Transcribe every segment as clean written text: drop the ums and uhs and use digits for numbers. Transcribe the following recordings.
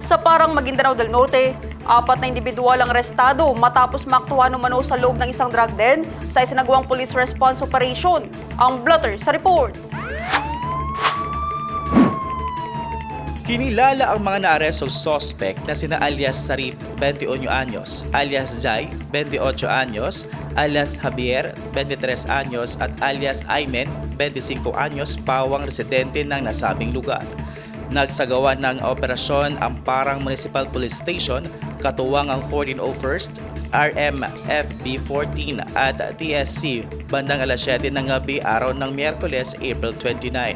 Sa Parang Maguindanao del Norte, 4 na individual ang arestado matapos maaktuhan umano sa loob ng isang drug den sa isinagawang police response operation. Ang blotter sa report. Kinilala ang mga naarestong suspect na sina alias Sarip, 21 anyos, alias Jai, 28 anyos, alias Javier, 23 anyos at alias Aymen, 25 anyos, pawang residente ng nasabing lugar. Nagsagawa ng operasyon ang Parang Municipal Police Station, katuwang ang 1401st, RMFB 14 at TSC bandang alas 7 ng gabi araw ng Miyerkules, April 29.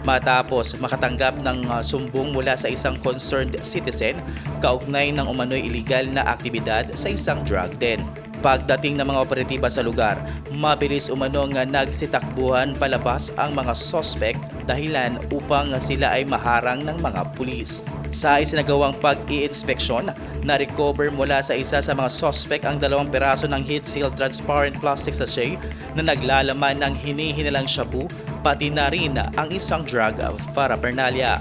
Matapos makatanggap ng sumbong mula sa isang concerned citizen kaugnay ng umano'y iligal na aktibidad sa isang drug den. Pagdating ng mga operatiba sa lugar, mabilis umanong nagsitakbuhan palabas ang mga suspect dahilan upang sila ay maharang ng mga pulis. Sa isinagawang pag-i-inspeksyon, na-recover mula sa isa sa mga suspect ang 2 piraso ng heat-sealed transparent plastic sachet na naglalaman ng hinihinalang shabu, pati na rin ang isang drug paraphernalia.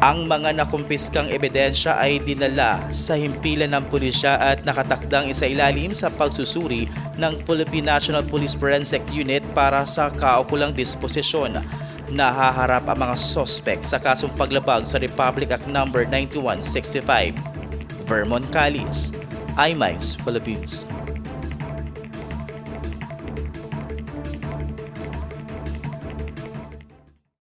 Ang mga nakumpiskang ebidensya ay dinala sa himpilan ng pulisya at nakatakdang isailalim sa pagsusuri ng Philippine National Police Forensic Unit para sa kaukulang disposisyon. Nahaharap ang mga suspect sa kasong paglabag sa Republic Act No. 9165. Vermon Calis, iMinds Philippines.